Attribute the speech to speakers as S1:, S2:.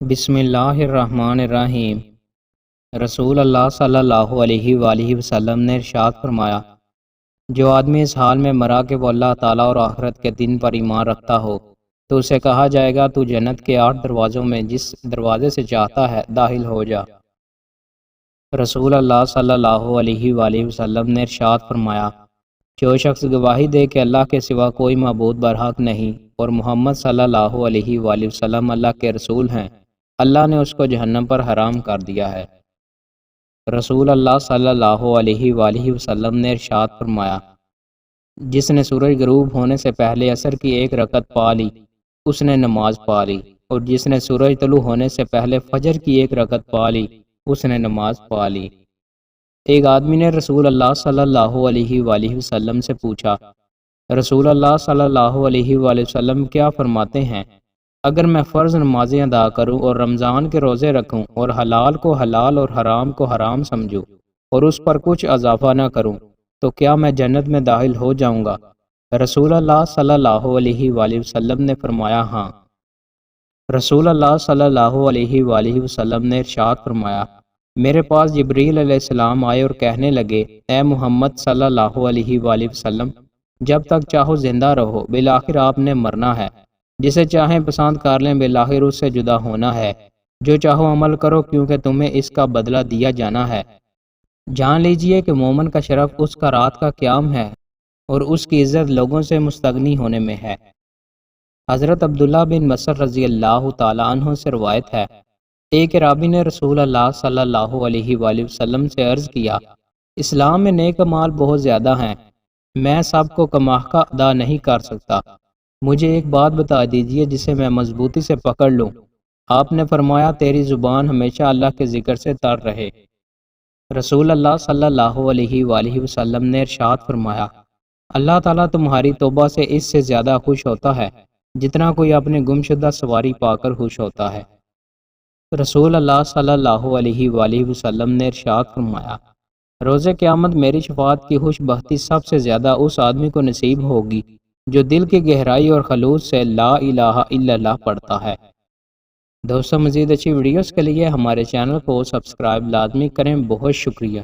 S1: بسم اللہ الرحمن الرحیم۔ رسول اللہ صلی اللہ علیہ وآلہ وسلم نے ارشاد فرمایا، جو آدمی اس حال میں مرا کہ وہ اللہ تعالیٰ اور آخرت کے دن پر ایمان رکھتا ہو تو اسے کہا جائے گا تو جنت کے 8 دروازوں میں جس دروازے سے چاہتا ہے داخل ہو جا۔ رسول اللہ صلی اللہ علیہ وآلہ وسلم نے ارشاد فرمایا، جو شخص گواہی دے کہ اللہ کے سوا کوئی معبود برحق نہیں اور محمد صلی اللہ علیہ وآلہ وسلم اللہ کے رسول ہیں، اللہ نے اس کو جہنم پر حرام کر دیا ہے۔ رسول اللہ صلی اللہ علیہ وآلہ وسلم نے ارشاد فرمایا، جس نے سورج غروب ہونے سے پہلے عصر کی 1 رکعت پا لی اس نے نماز پا لی، اور جس نے سورج طلوع ہونے سے پہلے فجر کی 1 رکعت پا لی اس نے نماز پا لی۔ ایک آدمی نے رسول اللہ صلی اللہ علیہ وآلہ وسلم سے پوچھا، رسول اللہ صلی اللہ علیہ وآلہ وسلم کیا فرماتے ہیں، اگر میں فرض نمازیں ادا کروں اور رمضان کے روزے رکھوں اور حلال کو حلال اور حرام کو حرام سمجھوں اور اس پر کچھ اضافہ نہ کروں تو کیا میں جنت میں داخل ہو جاؤں گا؟ رسول اللہ صلی اللہ علیہ وآلہ وسلم نے فرمایا، ہاں۔ رسول اللہ صلی اللہ علیہ وآلہ وسلم نے ارشاد فرمایا، میرے پاس جبریل علیہ السلام آئے اور کہنے لگے، اے محمد صلی اللہ علیہ وآلہ وسلم، جب تک چاہو زندہ رہو، بالآخر آپ نے مرنا ہے، جسے چاہیں پسند کر لیں، بالآخر اس سے جدا ہونا ہے، جو چاہو عمل کرو کیونکہ تمہیں اس کا بدلہ دیا جانا ہے۔ جان لیجئے کہ مومن کا شرف اس کا رات کا قیام ہے اور اس کی عزت لوگوں سے مستغنی ہونے میں ہے۔ حضرت عبداللہ بن مسعود رضی اللہ تعالیٰ عنہ سے روایت ہے، ایک عرابی نے رسول اللہ صلی اللہ علیہ وآلہ وسلم سے عرض کیا، اسلام میں نیک اعمال بہت زیادہ ہیں، میں سب کو کماحقہ ادا نہیں کر سکتا، مجھے ایک بات بتا دیجئے جسے میں مضبوطی سے پکڑ لوں۔ آپ نے فرمایا، تیری زبان ہمیشہ اللہ کے ذکر سے تر رہے۔ رسول اللہ صلی اللہ علیہ وآلہ وسلم نے ارشاد فرمایا، اللہ تعالیٰ تمہاری توبہ سے اس سے زیادہ خوش ہوتا ہے جتنا کوئی اپنے گمشدہ سواری پا کر خوش ہوتا ہے۔ رسول اللہ صلی اللہ علیہ وآلہ وسلم نے ارشاد فرمایا، روز قیامت میری شفاعت کی خوش بختی سب سے زیادہ اس آدمی کو نصیب ہوگی جو دل کی گہرائی اور خلوص سے لا الہ الا اللہ پڑھتا ہے۔ دوستو، مزید اچھی ویڈیوز کے لیے ہمارے چینل کو سبسکرائب لازمی کریں۔ بہت شکریہ۔